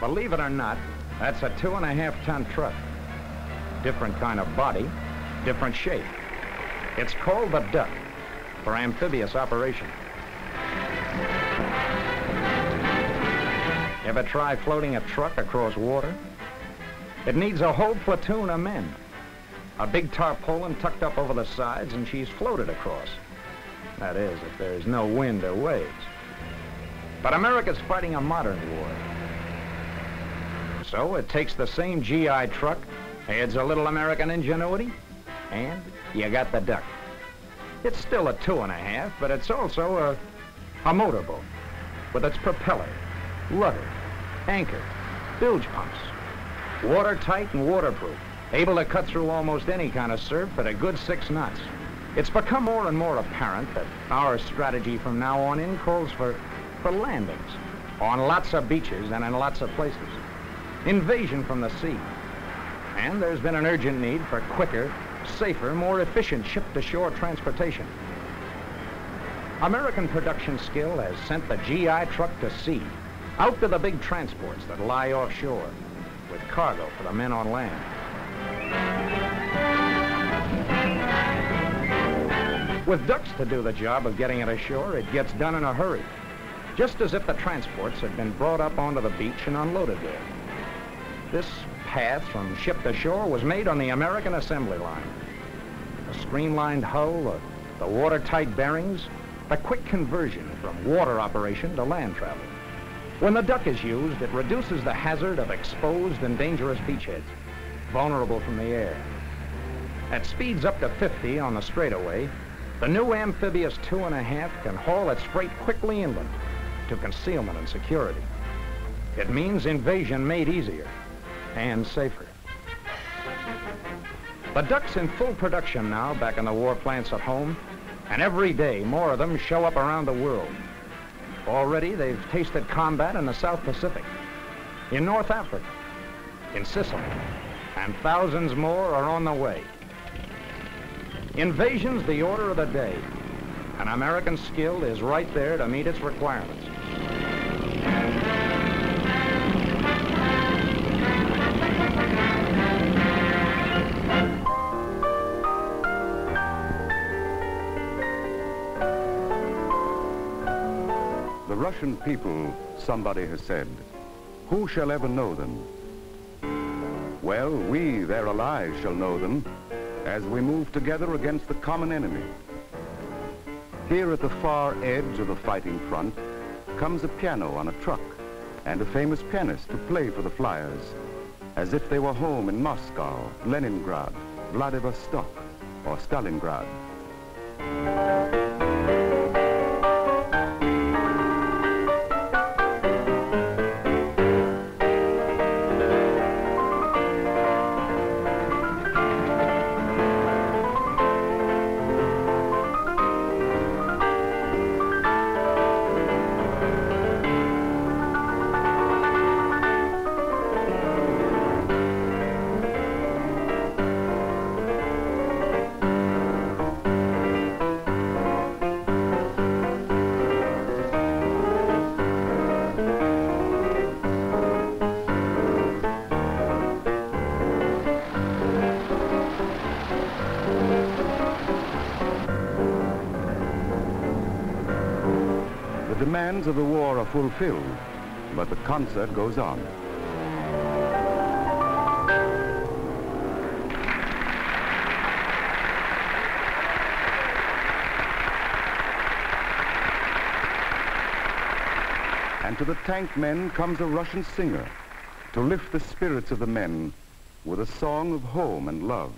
Believe it or not, that's a 2.5-ton truck. Different kind of body, different shape. It's called the Dukw for amphibious operation. Ever try floating a truck across water? It needs a whole platoon of men. A big tarpaulin tucked up over the sides, and she's floated across. That is, if there's no wind or waves. But America's fighting a modern war. So it takes the same GI truck, adds a little American ingenuity, and you got the Dukw. It's still a 2.5, but it's also a motorboat with its propeller, rudder, anchor, bilge pumps, watertight and waterproof, able to cut through almost any kind of surf at a good 6 knots. It's become more and more apparent that our strategy from now on in calls for landings on lots of beaches and in lots of places. Invasion from the sea. And there's been an urgent need for quicker, safer, more efficient ship-to-shore transportation. American production skill has sent the GI truck to sea, out to the big transports that lie offshore, with cargo for the men on land. With Dukws to do the job of getting it ashore, it gets done in a hurry, just as if the transports had been brought up onto the beach and unloaded there. This path from ship to shore was made on the American assembly line. The streamlined hull, the watertight bearings, the quick conversion from water operation to land travel. When the Dukw is used, it reduces the hazard of exposed and dangerous beachheads, vulnerable from the air. At speeds up to 50 on the straightaway, the new amphibious 2.5 can haul its freight quickly inland to concealment and security. It means invasion made easier and safer. The Dukws in full production now back in the war plants at home, and every day more of them show up around the world. Already they've tasted combat in the South Pacific, in North Africa, in Sicily, and thousands more are on the way. Invasion's the order of the day, and American skill is right there to meet its requirements. The Russian people, somebody has said, who shall ever know them? Well, we, their allies, shall know them as we move together against the common enemy. Here at the far edge of the fighting front comes a piano on a truck and a famous pianist to play for the flyers, as if they were home in Moscow, Leningrad, Vladivostok, or Stalingrad. The demands of the war are fulfilled, but the concert goes on. And to the tank men comes a Russian singer to lift the spirits of the men with a song of home and love.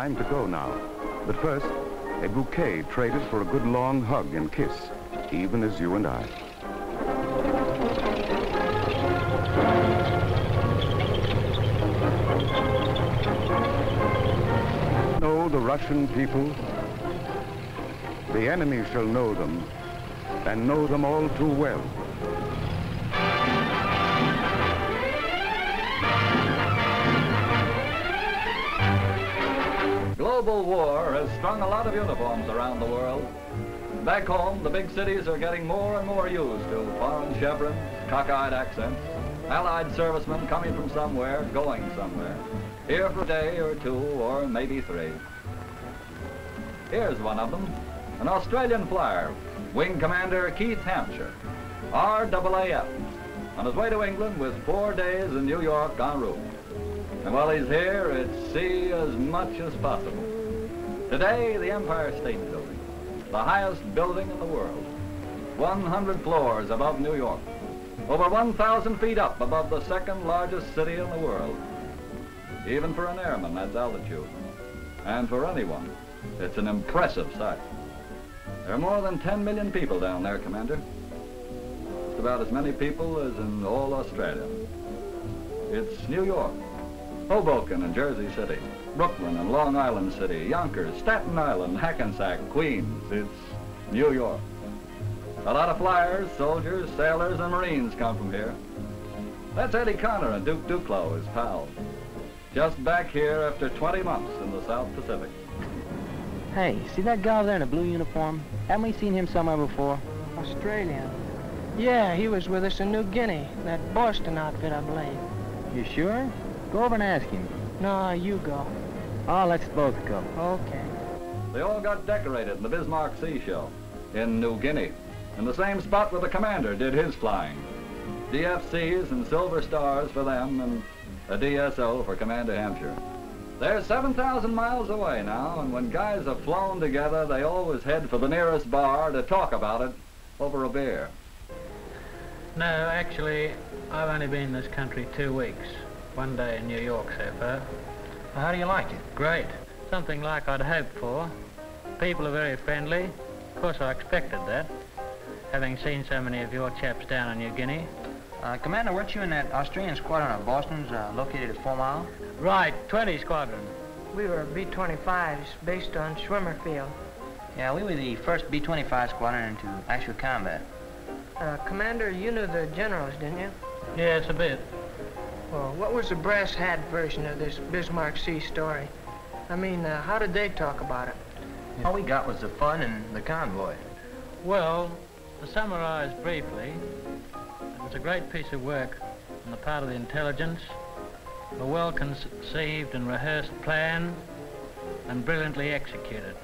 time to go now. But first, a bouquet traded for a good long hug and kiss, even as you and I. Know the Russian people? The enemy shall know them, and know them all too well. Global war has strung a lot of uniforms around the world. Back home, the big cities are getting more and more used to foreign chevrons, cockeyed accents, Allied servicemen coming from somewhere, going somewhere, here for a day or two, or maybe 3. Here's one of them, an Australian flyer, Wing Commander Keith Hampshire, RAAF, on his way to England with 4 days in New York en route. And while he's here, it's see as much as possible. Today, the Empire State Building, the highest building in the world, 100 floors above New York, over 1,000 feet up above the 2nd largest city in the world. Even for an airman, that's altitude. And for anyone, it's an impressive sight. There are more than 10 million people down there, Commander. It's about as many people as in all Australia. It's New York, Hoboken and Jersey City, Brooklyn and Long Island City, Yonkers, Staten Island, Hackensack, Queens. It's New York. A lot of flyers, soldiers, sailors, and Marines come from here. That's Eddie Connor and Duke Dukelow, his pal. Just back here after 20 months in the South Pacific. Hey, see that guy over there in a blue uniform? Haven't we seen him somewhere before? Australian. Yeah, he was with us in New Guinea, that Boston outfit, I believe. You sure? Go over and ask him. No, you go. Oh, let's both go. Okay. They all got decorated in the Bismarck Sea show in New Guinea, in the same spot where the commander did his flying. DFCs and silver stars for them, and a DSO for Commander Hampshire. They're 7,000 miles away now, and when guys have flown together, they always head for the nearest bar to talk about it over a beer. No, actually, I've only been in this country 2 weeks. 1 day in New York so far. Well, how do you like it? Great. Something like I'd hoped for. People are very friendly. Of course, I expected that, having seen so many of your chaps down in New Guinea. Commander, weren't you in that Australian squadron of Boston's located at 4 Mile? Right, 20 Squadron. We were B-25s based on Schwimmer Field. Yeah, we were the first B-25 squadron into actual combat. Commander, you knew the generals, didn't you? Yes, a bit. Well, what was the brass hat version of this Bismarck Sea story? I mean, how did they talk about it? All we got was the fun and the convoy. Well, to summarize briefly, it was a great piece of work on the part of the intelligence, a well-conceived and rehearsed plan, and brilliantly executed.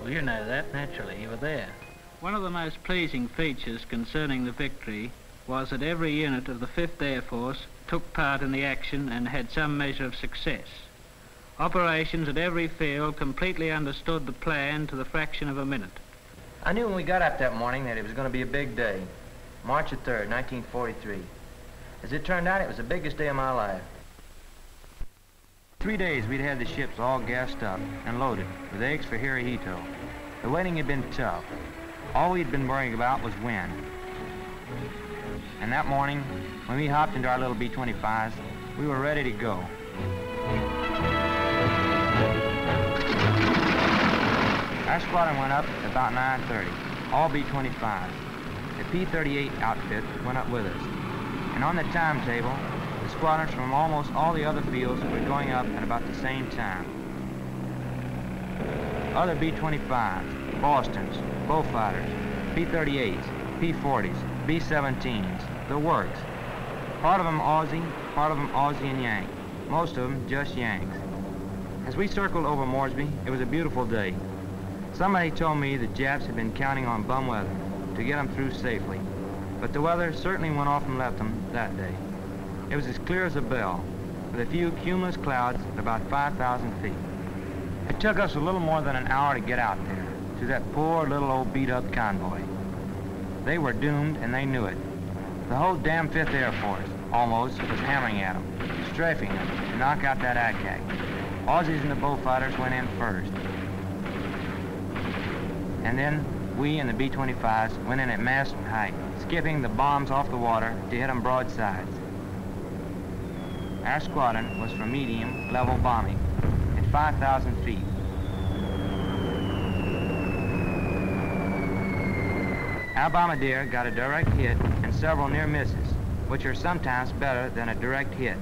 Well, you know that, naturally, you were there. One of the most pleasing features concerning the victory was that every unit of the 5th Air Force took part in the action and had some measure of success. Operations at every field completely understood the plan to the fraction of a minute. I knew when we got up that morning that it was going to be a big day. March the 3rd, 1943. As it turned out, it was the biggest day of my life. 3 days we'd had the ships all gassed up and loaded with eggs for Hirohito. The waiting had been tough. All we'd been worrying about was wind. And that morning, when we hopped into our little B-25s, we were ready to go. Our squadron went up at about 9:30, all B-25s. The P-38 outfit went up with us. And on the timetable, the squadrons from almost all the other fields were going up at about the same time. Other B-25s, Bostons, Beaufighters, P-38s, P-40s, B-17s, the works. Part of them Aussie and Yank. Most of them just Yanks. As we circled over Moresby, it was a beautiful day. Somebody told me the Japs had been counting on bum weather to get them through safely. But the weather certainly went off and left them that day. It was as clear as a bell, with a few cumulus clouds at about 5,000 feet. It took us a little more than an hour to get out there, to that poor little old beat-up convoy. They were doomed, and they knew it. The whole damn 5th Air Force, almost, was hammering at them, strafing them to knock out that ack-ack. Aussies and the Beaufighters went in first. And then we and the B-25s went in at mast height, skipping the bombs off the water to hit them broadsides. Our squadron was for medium level bombing at 5,000 feet. Our bombardier got a direct hit and several near misses, which are sometimes better than a direct hit.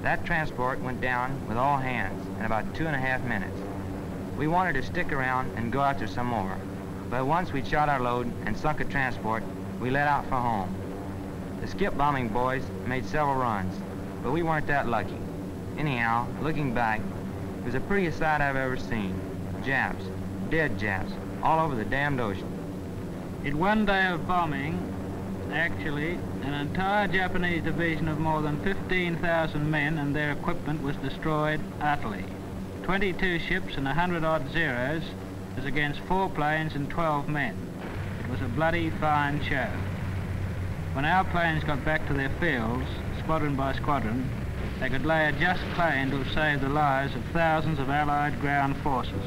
That transport went down with all hands in about 2.5 minutes. We wanted to stick around and go after some more, but once we'd shot our load and sunk a transport, we let out for home. The skip bombing boys made several runs, but we weren't that lucky. Anyhow, looking back, it was the prettiest sight I've ever seen. Japs, dead Japs, all over the damned ocean. In one day of bombing, actually, an entire Japanese division of more than 15,000 men and their equipment was destroyed utterly. 22 ships and 100-odd Zeros was against 4 planes and 12 men. It was a bloody fine show. When our planes got back to their fields, squadron by squadron, they could lay a just claim to have saved the lives of thousands of Allied ground forces.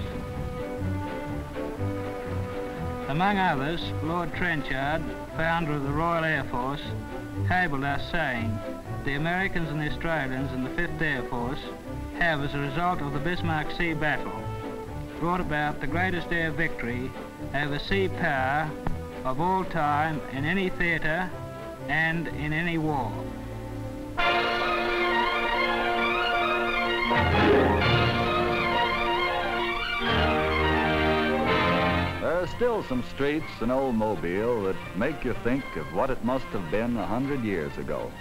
Among others, Lord Trenchard, founder of the Royal Air Force, cabled us saying, the Americans and the Australians and the 5th Air Force have, as a result of the Bismarck Sea Battle, brought about the greatest air victory over sea power of all time in any theater and in any war. There are still some streets in Old Mobile that make you think of what it must have been 100 years ago,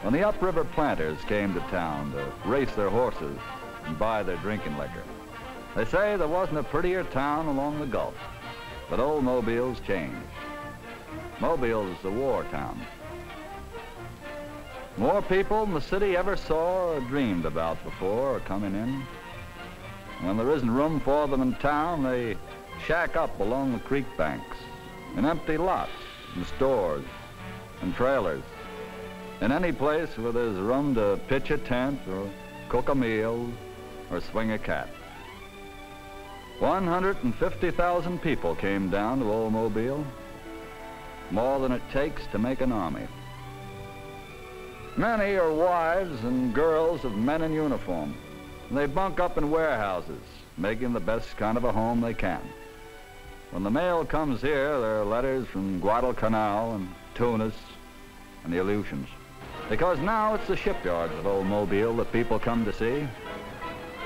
when the upriver planters came to town to race their horses and buy their drinking liquor. They say there wasn't a prettier town along the Gulf, but Old Mobile's changed. Mobile's a war town. More people than the city ever saw or dreamed about before are coming in. When there isn't room for them in town, they shack up along the creek banks in empty lots and stores and trailers, in any place where there's room to pitch a tent or cook a meal or swing a cat. 150,000 people came down to Old Mobile, more than it takes to make an army. Many are wives and girls of men in uniform, and they bunk up in warehouses, making the best kind of a home they can. When the mail comes here, there are letters from Guadalcanal and Tunis and the Illyushins, because now it's the shipyards of Old Mobile that people come to see,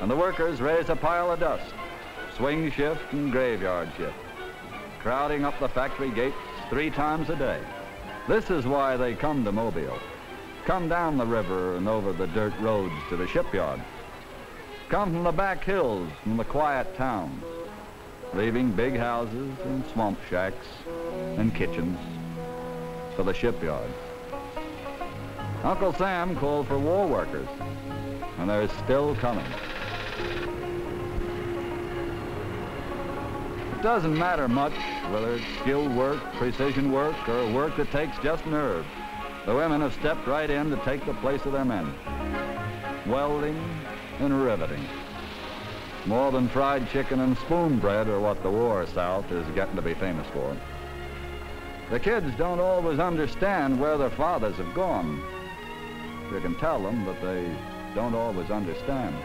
and the workers raise a pile of dust, swing shift and graveyard shift, crowding up the factory gates 3 times a day. This is why they come to Mobile, come down the river and over the dirt roads to the shipyard, come from the back hills and the quiet towns, leaving big houses and swamp shacks and kitchens for the shipyard. Uncle Sam called for war workers, and they're still coming. It doesn't matter much whether it's skilled work, precision work, or work that takes just nerve. The women have stepped right in to take the place of their men. Welding and riveting. More than fried chicken and spoon bread are what the war South is getting to be famous for. The kids don't always understand where their fathers have gone. You can tell them, but they don't always understand.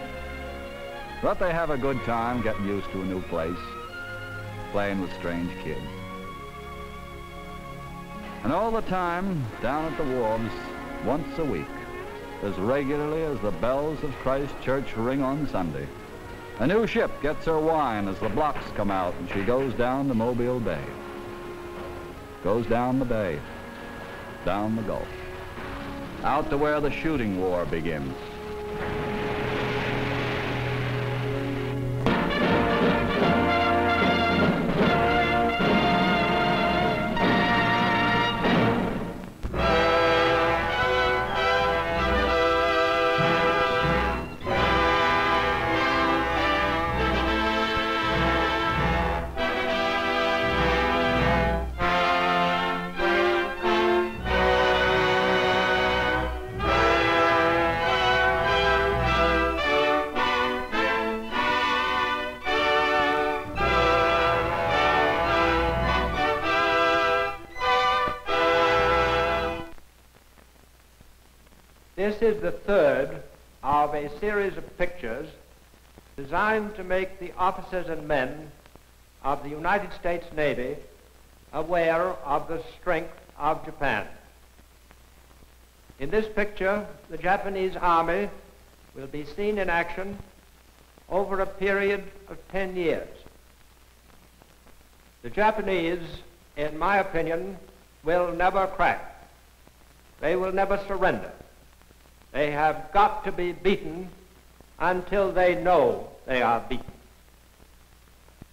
But they have a good time getting used to a new place, playing with strange kids. And all the time, down at the wharves, once a week, as regularly as the bells of Christ Church ring on Sunday, a new ship gets her wine as the blocks come out and she goes down to Mobile Bay. Goes down the bay, down the Gulf, out to where the shooting war begins. This is the third of a series of pictures designed to make the officers and men of the United States Navy aware of the strength of Japan. In this picture, the Japanese Army will be seen in action over a period of 10 years. The Japanese, in my opinion, will never crack. They will never surrender. They have got to be beaten until they know they are beaten.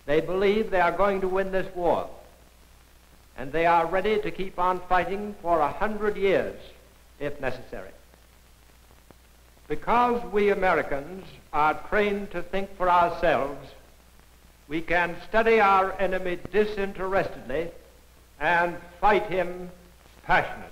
They believe they are going to win this war, and they are ready to keep on fighting for 100 years, if necessary. Because we Americans are trained to think for ourselves, we can study our enemy disinterestedly and fight him passionately.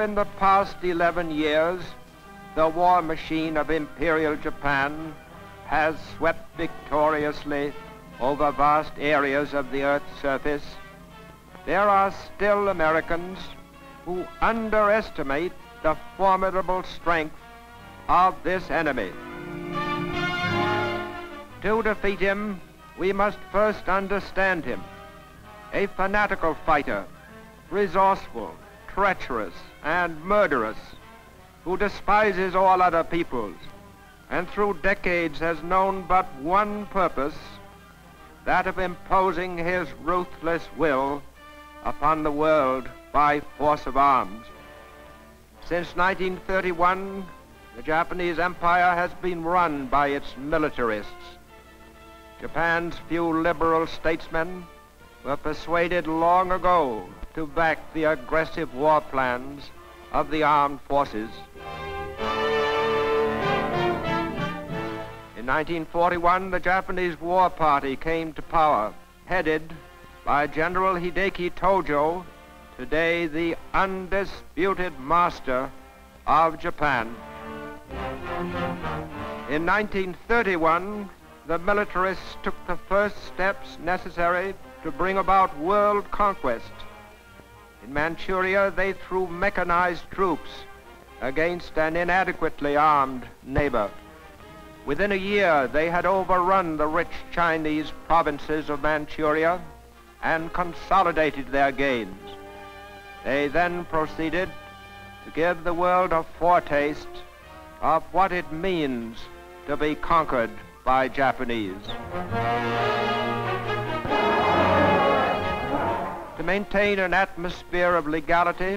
In the past 11 years, the war machine of Imperial Japan has swept victoriously over vast areas of the Earth's surface. There are still Americans who underestimate the formidable strength of this enemy. To defeat him, we must first understand him. A fanatical fighter, resourceful, treacherous, and murderous, who despises all other peoples, and through decades has known but one purpose, that of imposing his ruthless will upon the world by force of arms. Since 1931, the Japanese Empire has been run by its militarists. Japan's few liberal statesmen were persuaded long ago to back the aggressive war plans of the armed forces. In 1941, the Japanese War Party came to power, headed by General Hideki Tojo, today the undisputed master of Japan. In 1931, the militarists took the first steps necessary to bring about world conquest. In Manchuria, they threw mechanized troops against an inadequately armed neighbor. Within a year, they had overrun the rich Chinese provinces of Manchuria and consolidated their gains. They then proceeded to give the world a foretaste of what it means to be conquered by Japanese. To maintain an atmosphere of legality,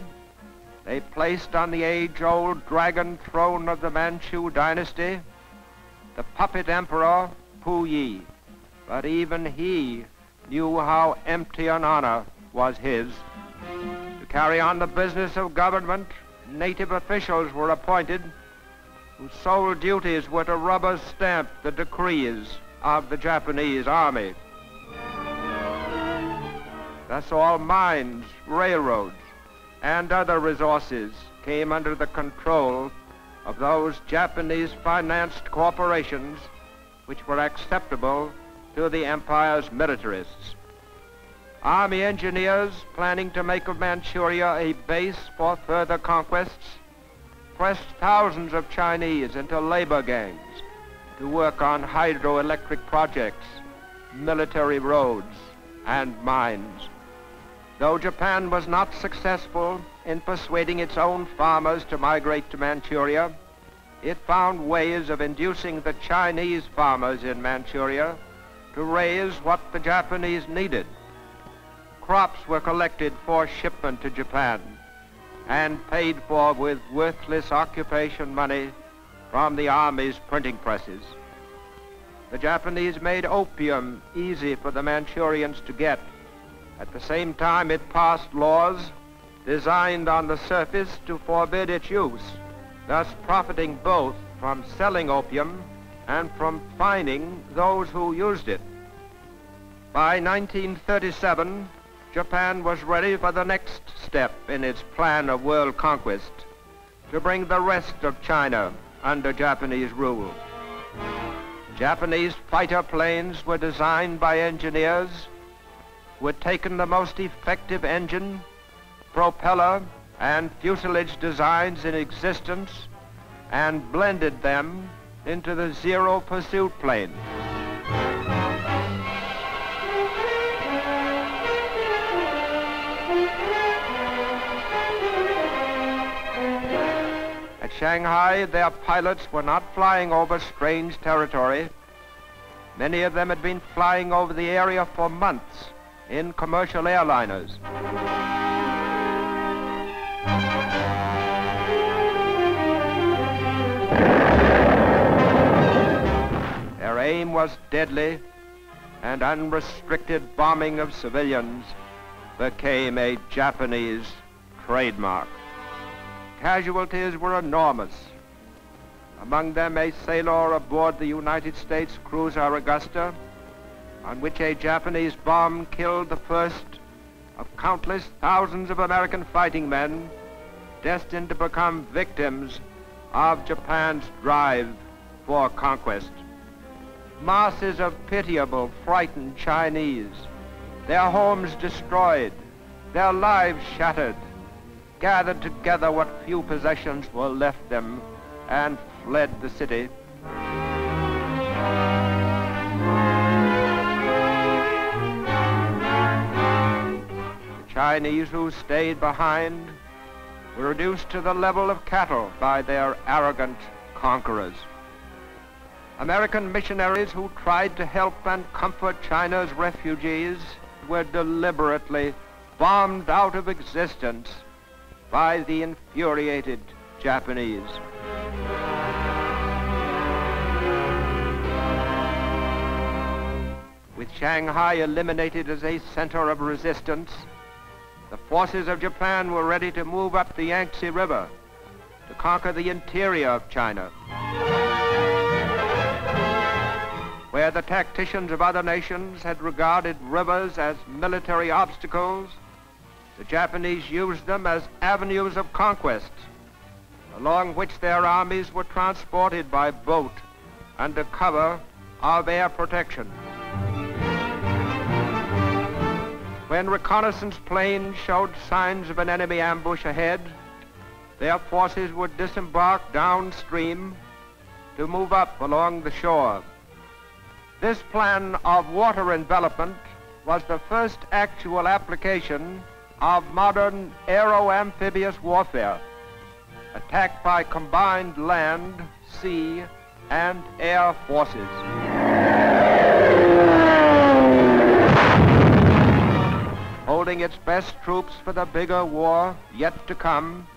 they placed on the age-old dragon throne of the Manchu dynasty the Puppet Emperor Puyi, but even he knew how empty an honor was his. To carry on the business of government, native officials were appointed whose sole duties were to rubber stamp the decrees of the Japanese army. Thus all mines, railroads, and other resources came under the control of those Japanese-financed corporations which were acceptable to the empire's militarists. Army engineers planning to make of Manchuria a base for further conquests pressed thousands of Chinese into labor gangs to work on hydroelectric projects, military roads, and mines. Though Japan was not successful in persuading its own farmers to migrate to Manchuria, it found ways of inducing the Chinese farmers in Manchuria to raise what the Japanese needed. Crops were collected for shipment to Japan and paid for with worthless occupation money from the army's printing presses. The Japanese made opium easy for the Manchurians to get. At the same time, it passed laws designed on the surface to forbid its use, thus profiting both from selling opium and from fining those who used it. By 1937, Japan was ready for the next step in its plan of world conquest, to bring the rest of China under Japanese rule. Japanese fighter planes were designed by engineers who had taken the most effective engine, propeller, and fuselage designs in existence and blended them into the Zero Pursuit plane. At Shanghai, their pilots were not flying over strange territory. Many of them had been flying over the area for months in commercial airliners. Their aim was deadly, and unrestricted bombing of civilians became a Japanese trademark. Casualties were enormous. Among them a sailor aboard the United States cruiser Augusta, on which a Japanese bomb killed the first of countless thousands of American fighting men destined to become victims of Japan's drive for conquest. Masses of pitiable, frightened Chinese, their homes destroyed, their lives shattered, gathered together what few possessions were left them and fled the city. The Chinese who stayed behind were reduced to the level of cattle by their arrogant conquerors. American missionaries who tried to help and comfort China's refugees were deliberately bombed out of existence by the infuriated Japanese. With Shanghai eliminated as a center of resistance, the forces of Japan were ready to move up the Yangtze River to conquer the interior of China, where the tacticians of other nations had regarded rivers as military obstacles. The Japanese used them as avenues of conquest, along which their armies were transported by boat under cover of air protection. When reconnaissance planes showed signs of an enemy ambush ahead, their forces would disembark downstream to move up along the shore. This plan of water envelopment was the first actual application of modern aero-amphibious warfare, attack by combined land, sea, and air forces. Holding its best troops for the bigger war yet to come,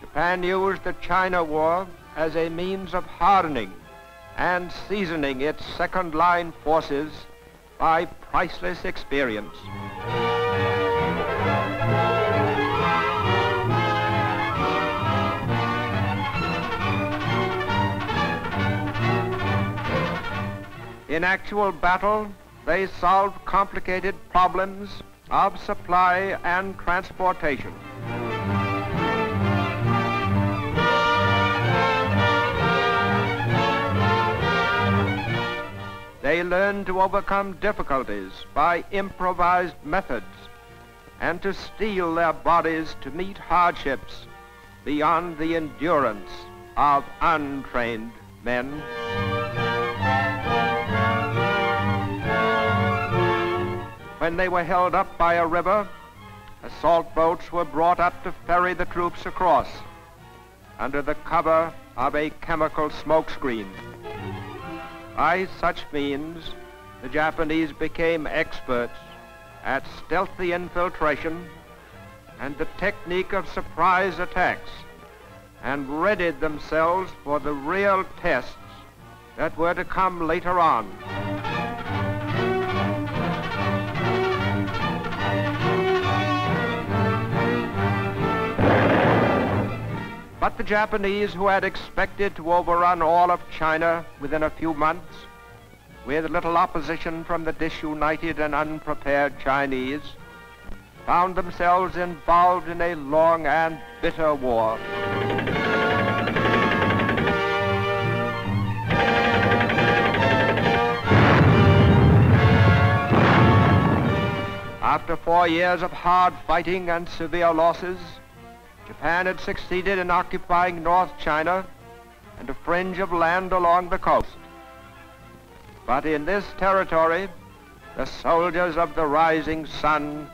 Japan used the China War as a means of hardening and seasoning its second-line forces by priceless experience. In actual battle, they solved complicated problems of supply and transportation. They learned to overcome difficulties by improvised methods and to steel their bodies to meet hardships beyond the endurance of untrained men. When they were held up by a river, assault boats were brought up to ferry the troops across under the cover of a chemical smokescreen. By such means, the Japanese became experts at stealthy infiltration and the technique of surprise attacks, and readied themselves for the real tests that were to come later on. But the Japanese, who had expected to overrun all of China within a few months, with little opposition from the disunited and unprepared Chinese, found themselves involved in a long and bitter war. After 4 years of hard fighting and severe losses, Japan had succeeded in occupying North China and a fringe of land along the coast. But in this territory, the soldiers of the rising sun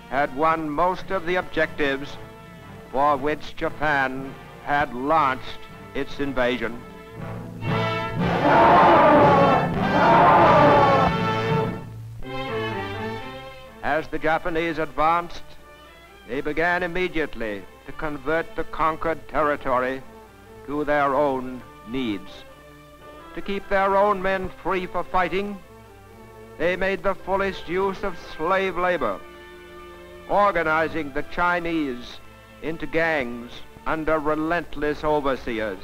had won most of the objectives for which Japan had launched its invasion. As the Japanese advanced, they began immediately to convert the conquered territory to their own needs. To keep their own men free for fighting, they made the fullest use of slave labor, organizing the Chinese into gangs under relentless overseers.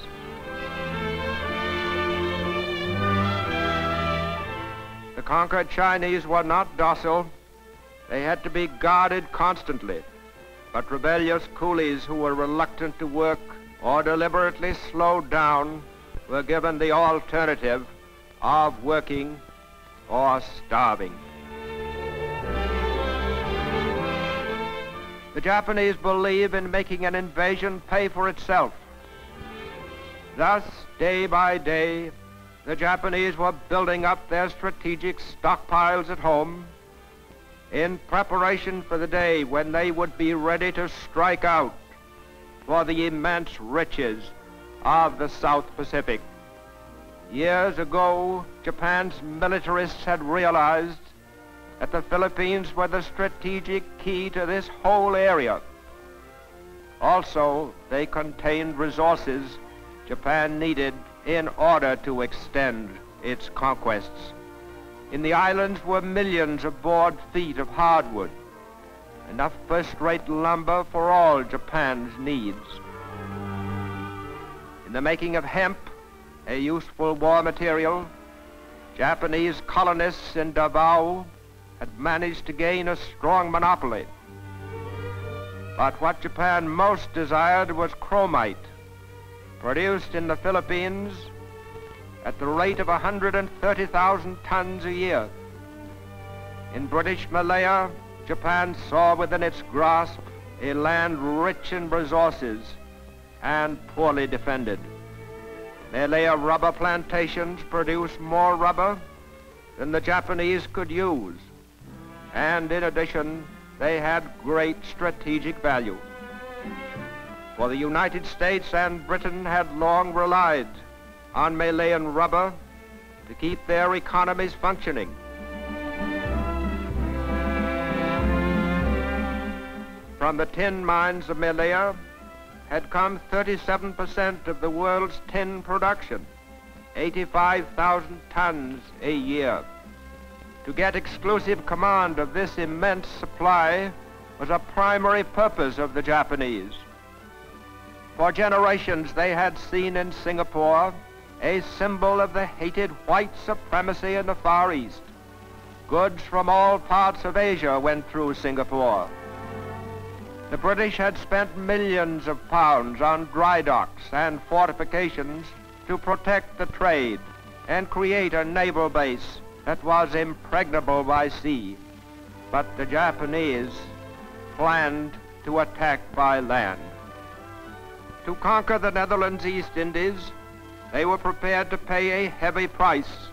The conquered Chinese were not docile. They had to be guarded constantly, but rebellious coolies who were reluctant to work or deliberately slowed down were given the alternative of working or starving. The Japanese believe in making an invasion pay for itself. Thus, day by day, the Japanese were building up their strategic stockpiles at home in preparation for the day when they would be ready to strike out for the immense riches of the South Pacific. Years ago, Japan's militarists had realized that the Philippines were the strategic key to this whole area. Also, they contained resources Japan needed in order to extend its conquests. In the islands were millions of board feet of hardwood, enough first-rate lumber for all Japan's needs. In the making of hemp, a useful war material, Japanese colonists in Dukw had managed to gain a strong monopoly. But what Japan most desired was chromite, produced in the Philippines at the rate of 130,000 tons a year. In British Malaya, Japan saw within its grasp a land rich in resources and poorly defended. Malaya rubber plantations produced more rubber than the Japanese could use, and in addition, they had great strategic value. For the United States and Britain had long relied on Malayan rubber to keep their economies functioning. From the tin mines of Malaya had come 37% of the world's tin production, 85,000 tons a year. To get exclusive command of this immense supply was a primary purpose of the Japanese. For generations, they had seen in Singapore a symbol of the hated white supremacy in the Far East. Goods from all parts of Asia went through Singapore. The British had spent millions of pounds on dry docks and fortifications to protect the trade and create a naval base that was impregnable by sea. But the Japanese planned to attack by land. To conquer the Netherlands East Indies, they were prepared to pay a heavy price,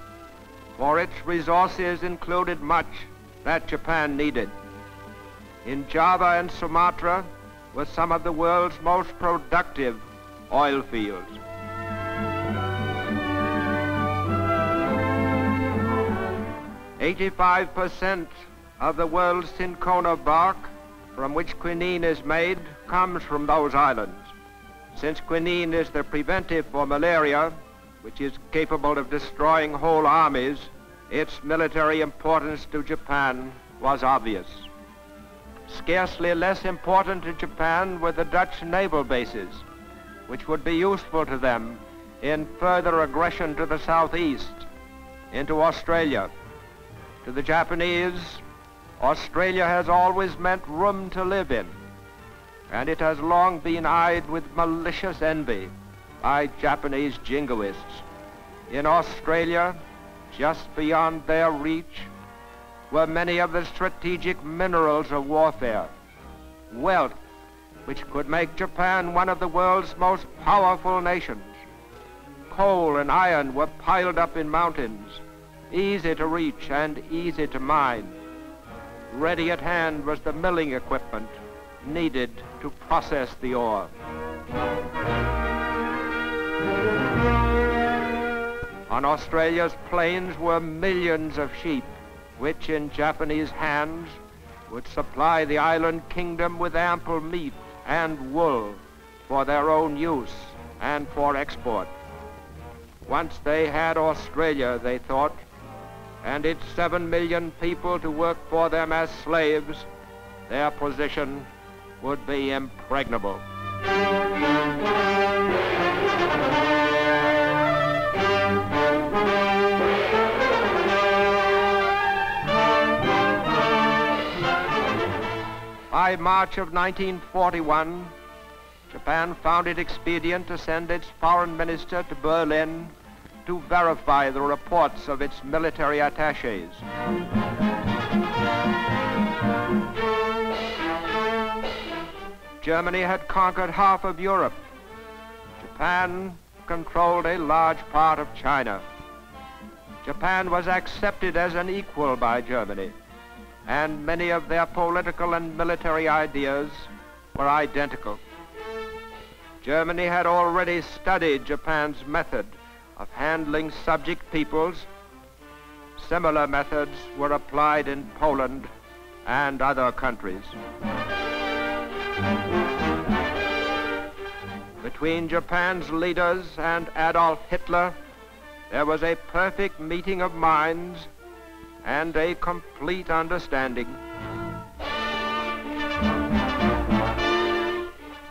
for its resources included much that Japan needed. In Java and Sumatra were some of the world's most productive oil fields. "85% of the world's cinchona bark, from which quinine is made, comes from those islands. Since quinine is the preventive for malaria, which is capable of destroying whole armies, its military importance to Japan was obvious. Scarcely less important to Japan were the Dutch naval bases, which would be useful to them in further aggression to the southeast, into Australia. To the Japanese, Australia has always meant room to live in, and it has long been eyed with malicious envy by Japanese jingoists. In Australia, just beyond their reach, were many of the strategic minerals of warfare, wealth which could make Japan one of the world's most powerful nations. Coal and iron were piled up in mountains, easy to reach and easy to mine. Ready at hand was the milling equipment needed to process the ore. On Australia's plains were millions of sheep, which in Japanese hands would supply the island kingdom with ample meat and wool for their own use and for export. Once they had Australia, they thought, and its 7 million people to work for them as slaves, their position would be impregnable. By March of 1941, Japan found it expedient to send its foreign minister to Berlin to verify the reports of its military attachés. Germany had conquered half of Europe. Japan controlled a large part of China. Japan was accepted as an equal by Germany, and many of their political and military ideas were identical. Germany had already studied Japan's method of handling subject peoples. Similar methods were applied in Poland and other countries. Between Japan's leaders and Adolf Hitler, there was a perfect meeting of minds and a complete understanding.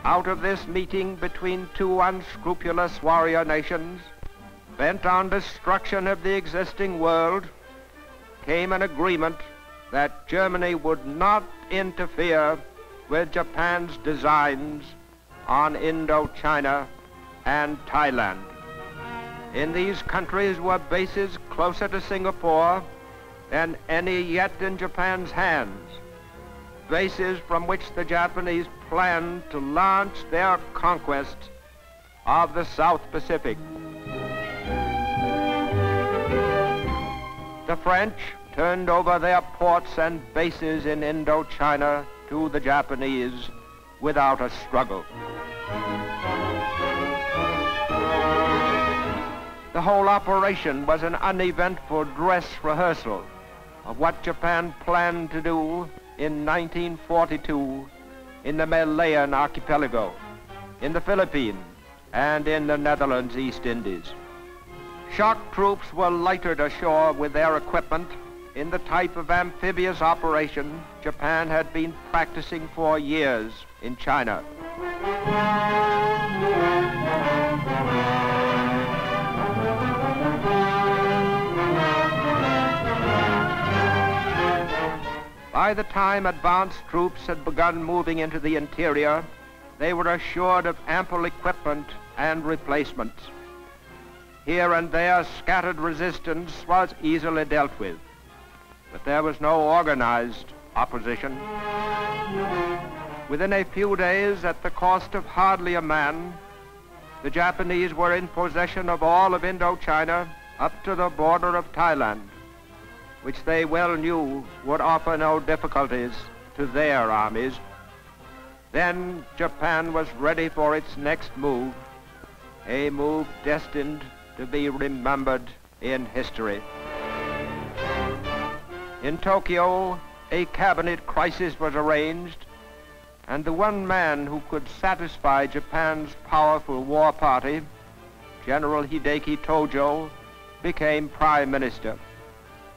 Out of this meeting between two unscrupulous warrior nations, bent on destruction of the existing world, came an agreement that Germany would not interfere with Japan's designs on Indochina and Thailand. In these countries were bases closer to Singapore than any yet in Japan's hands, bases from which the Japanese planned to launch their conquest of the South Pacific. The French turned over their ports and bases in Indochina to the Japanese without a struggle. The whole operation was an uneventful dress rehearsal of what Japan planned to do in 1942 in the Malayan archipelago, in the Philippines, and in the Netherlands East Indies. Shock troops were lighted ashore with their equipment in the type of amphibious operation Japan had been practicing for years in China. By the time advanced troops had begun moving into the interior, they were assured of ample equipment and replacements. Here and there, scattered resistance was easily dealt with, but there was no organized opposition. Within a few days, at the cost of hardly a man, the Japanese were in possession of all of Indochina up to the border of Thailand, which they well knew would offer no difficulties to their armies. Then Japan was ready for its next move, a move destined to be remembered in history. In Tokyo, a cabinet crisis was arranged, and the one man who could satisfy Japan's powerful war party, General Hideki Tojo, became Prime Minister.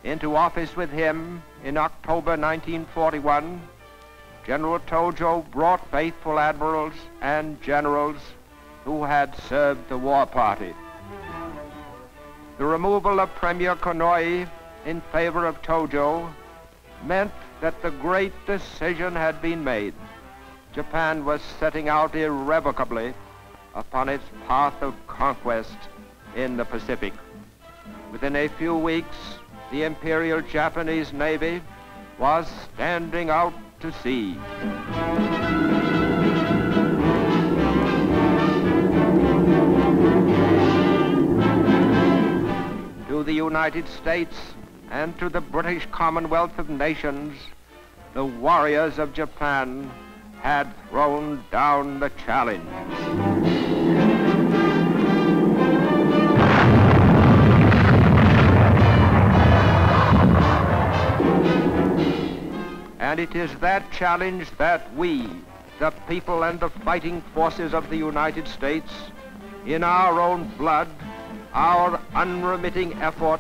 Into office with him in October 1941, General Tojo brought faithful admirals and generals who had served the war party. The removal of Premier Konoye in favor of Tojo meant that the great decision had been made. Japan was setting out irrevocably upon its path of conquest in the Pacific. Within a few weeks, the Imperial Japanese Navy was standing out to sea. To the United States and to the British Commonwealth of Nations, the warriors of Japan had thrown down the challenge. And it is that challenge that we, the people and the fighting forces of the United States, in our own blood, our unremitting effort,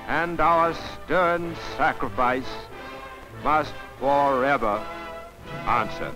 and our stern sacrifice, must forever answer.